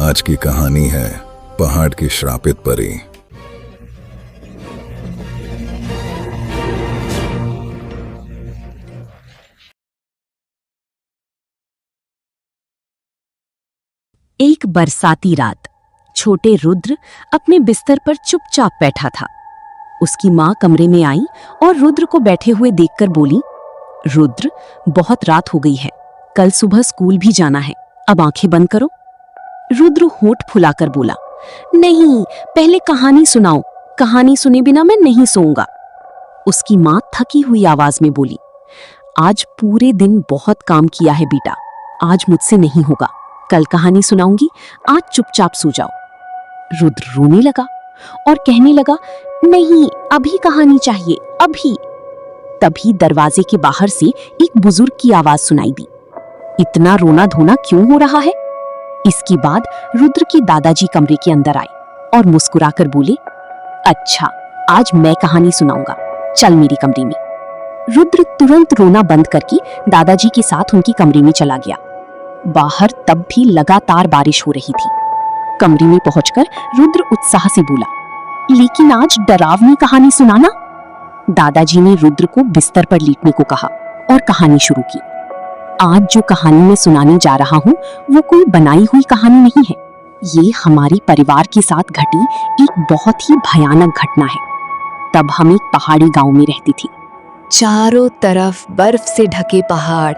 आज की कहानी है पहाड़ की श्रापित परी। एक बरसाती रात छोटे रुद्र अपने बिस्तर पर चुपचाप बैठा था। उसकी माँ कमरे में आई और रुद्र को बैठे हुए देखकर बोली, रुद्र, बहुत रात हो गई है, कल सुबह स्कूल भी जाना है, अब आंखें बंद करो। रुद्र होंठ फुलाकर बोला, नहीं, पहले कहानी सुनाओ, कहानी सुने बिना मैं नहीं सोऊंगा। उसकी माँ थकी हुई आवाज में बोली, आज पूरे दिन बहुत काम किया है बेटा, आज मुझसे नहीं होगा, कल कहानी सुनाऊंगी, आज चुपचाप सो जाओ। रुद्र रोने लगा और कहने लगा, नहीं, अभी कहानी चाहिए, अभी। तभी दरवाजे के बाहर से एक बुजुर्ग की आवाज सुनाई दी, इतना रोना धोना क्यों हो रहा है? इसके बाद रुद्र के दादाजी कमरे के अंदर आए और मुस्कुराकर बोले, अच्छा, आज मैं कहानी सुनाऊंगा, चल मेरे कमरे में। रुद्र तुरंत रोना बंद करके दादाजी के साथ उनके कमरे में चला गया। बाहर तब भी लगातार बारिश हो रही थी। कमरे में पहुंचकर रुद्र उत्साह से बोला, लेकिन आज डरावनी कहानी सुनाना। दादाजी ने रुद्र को बिस्तर पर लेटने को कहा और कहानी शुरू की। आज जो कहानी मैं सुनाने जा रहा हूँ वो कोई बनाई हुई कहानी नहीं है, ये हमारे परिवार के साथ घटी एक बहुत ही भयानक घटना है। तब हम एक पहाड़ी गांव में रहती थी। चारों तरफ बर्फ से ढके पहाड़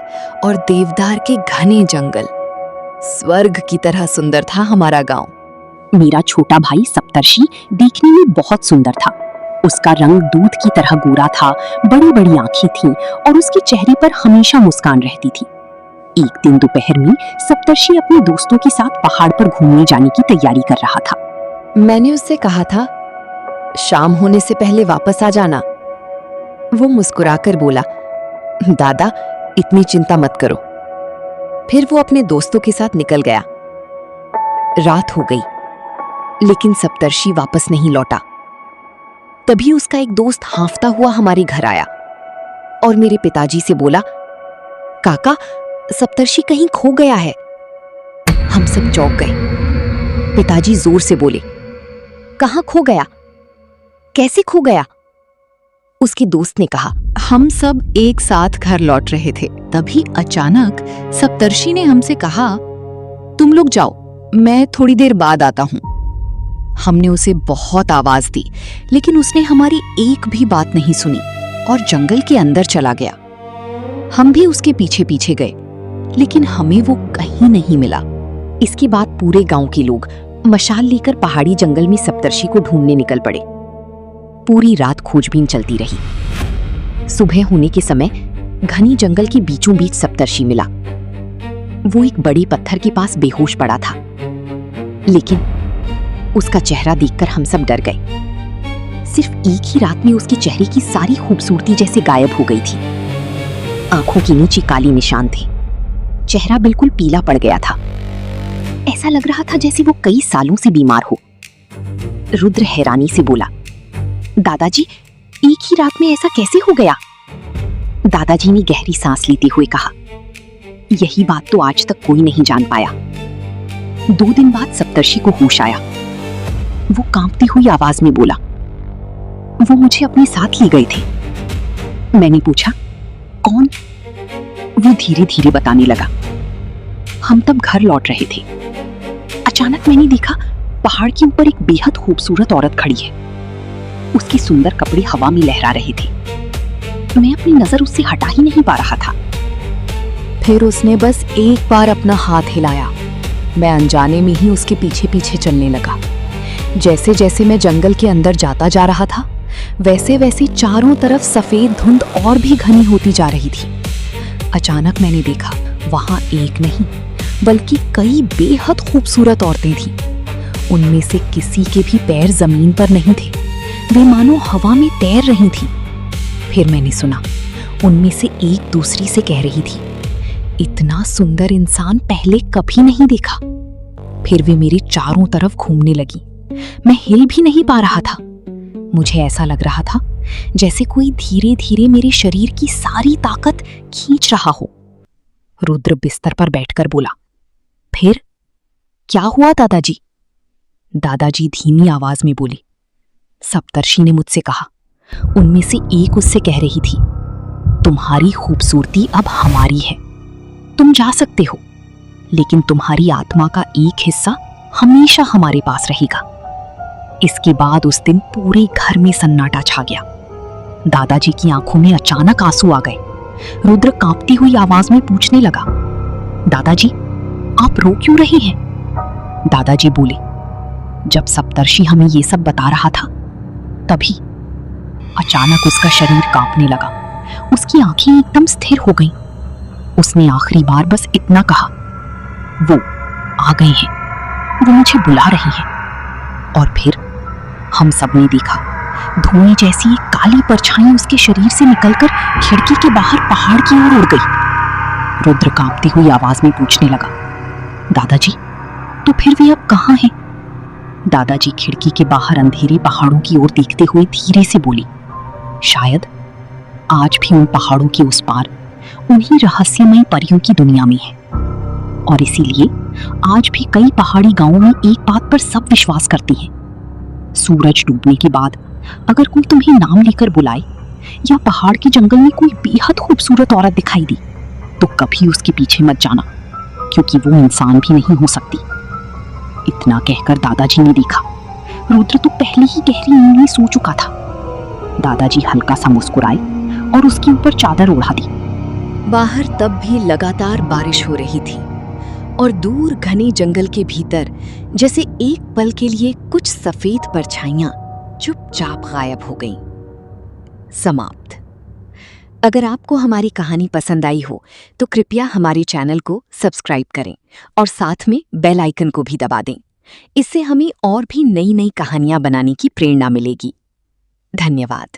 और देवदार के घने जंगल। स्वर्ग की तरह सुंदर था हमारा गांव। मेरा छोटा भाई सप्तर्षि देखने में बहुत सुंदर था। उसका रंग दूध की तरह गोरा था, बड़ी बड़ी आंखें थीं और उसके चेहरे पर हमेशा मुस्कान रहती थी। एक दिन दोपहर में सप्तर्षि अपने दोस्तों के साथ पहाड़ पर घूमने जाने की तैयारी कर रहा था। मैंने उससे कहा था, शाम होने से पहले वापस आ जाना। वो मुस्कुराकर बोला, दादा, इतनी चिंता मत करो। फिर वो अपने दोस्तों के साथ निकल गया। रात हो गई, लेकिन सप्तर्षि वापस नहीं लौटा। तभी उसका एक दोस्त हांफता हुआ हमारे घर आया और मेरे पिताजी से बोला, काका, सप्तर्षि कहीं खो गया है। हम सब चौंक गए। पिताजी जोर से बोले, कहाँ खो गया? कैसे खो गया? उसके दोस्त ने कहा, हम सब एक साथ घर लौट रहे थे, तभी अचानक सप्तर्षि ने हमसे कहा, तुम लोग जाओ, मैं थोड़ी देर बाद आता हूं। हमने उसे बहुत आवाज दी, लेकिन उसने हमारी एक भी बात नहीं सुनी और जंगल के अंदर चला गया। हम भी उसके पीछे पीछे गए, लेकिन हमें वो कहीं नहीं मिला। इसके बाद पूरे गांव के लोग मशाल लेकर पहाड़ी जंगल में सप्तर्षि को ढूंढने निकल पड़े। पूरी रात खोजबीन चलती रही। सुबह होने के समय घनी जंगल के बीचों बीच सप्तर्षि मिला। वो एक बड़े पत्थर के पास बेहोश पड़ा था, लेकिन उसका चेहरा देखकर हम सब डर गए। सिर्फ एक ही रात में उसके चेहरे की सारी खूबसूरती जैसे गायब हो गई थी। आंखों के नीचे काले निशान थे, चेहरा बिल्कुल पीला पड़ गया था। ऐसा लग रहा था जैसे वो कई सालों से बीमार हो। रुद्र हैरानी से बोला, दादाजी, एक ही रात में ऐसा कैसे हो गया? दादाजी ने गहरी सांस लेते हुए कहा, यही बात तो आज तक कोई नहीं जान पाया। 2 दिन बाद सप्तर्षि को होश आया। वो कांपती हुई आवाज में बोला, वो मुझे अपने साथ ले गए थे। मैंने पूछा, कौन? वो धीरे धीरे बताने लगा, हम तब घर लौट रहे थे। अचानक मैंने देखा पहाड़ के ऊपर एक बेहद खूबसूरत औरत खड़ी है। उसके सुंदर कपड़े हवा में लहरा रहे थे। मैं अपनी नजर उससे हटा ही नहीं पा रहा था। फिर उसने बस एक बार अपना हाथ हिलाया। मैं अनजाने में ही उसके पीछे पीछे चलने लगा। जैसे जैसे मैं जंगल के अंदर जाता जा रहा था, वैसे वैसे चारों तरफ सफेद धुंध और भी घनी होती जा रही थी। अचानक मैंने देखा, वहां एक नहीं बल्कि कई बेहद खूबसूरत औरतें थीं। उनमें से किसी के भी पैर जमीन पर नहीं थे, वे मानो हवा में तैर रही थीं। फिर मैंने सुना, उनमें से एक दूसरी से कह रही थी, इतना सुंदर इंसान पहले कभी नहीं देखा। फिर वे मेरे चारों तरफ घूमने लगी। मैं हिल भी नहीं पा रहा था। मुझे ऐसा लग रहा था जैसे कोई धीरे धीरे मेरे शरीर की सारी ताकत खींच रहा हो। रुद्र बिस्तर पर बैठकर बोला, फिर क्या हुआ दादाजी? दादाजी धीमी आवाज में बोले। सप्तर्षि ने मुझसे कहा। उनमें से एक उससे कह रही थी, तुम्हारी खूबसूरती अब हमारी है, तुम जा सकते हो, लेकिन तुम्हारी आत्मा का एक हिस्सा हमेशा हमारे पास रहेगा। इसके बाद उस दिन पूरे घर में सन्नाटा छा गया। दादाजी की आंखों में अचानक आंसू आ गए। रुद्र कांपती हुई आवाज में पूछने लगा, दादाजी आप रो क्यों रहे हैं? दादाजी बोले, जब सप्तर्षि हमें ये सब बता रहा था तभी अचानक उसका शरीर कांपने लगा। उसकी आंखें एकदम स्थिर हो गईं। उसने आखिरी बार बस इतना कहा, वो आ गए हैं, वो मुझे बुला रही हैं। और फिर हम सबने देखा, धुएं जैसी एक काली परछाई उसके शरीर से निकलकर खिड़की के बाहर पहाड़ की ओर उड़ गई। रुद्र कांपती हुई आवाज में पूछने लगा, दादाजी तो फिर वे अब कहाँ हैं? दादाजी खिड़की के बाहर अंधेरे पहाड़ों की ओर देखते हुए धीरे से बोली, शायद आज भी उन पहाड़ों के उस पार उन्हीं रहस्यमयी परियों की दुनिया में है। और इसीलिए आज भी कई पहाड़ी गांवों में एक बात पर सब विश्वास करती हैं, सूरज डूबने के बाद अगर कोई तुम्हें नाम लेकर बुलाए या पहाड़ के जंगल में कोई बेहद खूबसूरत औरत दिखाई दी तो कभी उसके पीछे मत जाना, क्योंकि वो इंसान भी नहीं हो सकती। इतना कहकर दादाजी ने देखा, रुद्र तो पहले ही गहरी नींद में सो चुका था। दादाजी हल्का सा मुस्कुराए और उसके ऊपर चादर ओढ़ा दी। बाहर तब भी लगातार बारिश हो रही थी और दूर घने जंगल के भीतर जैसे एक पल के लिए कुछ सफेद परछाइयां चुपचाप गायब हो गईं। समाप्त। अगर आपको हमारी कहानी पसंद आई हो तो कृपया हमारे चैनल को सब्सक्राइब करें और साथ में बेल आइकन को भी दबा दें। इससे हमें और भी नई नई कहानियां बनाने की प्रेरणा मिलेगी। धन्यवाद।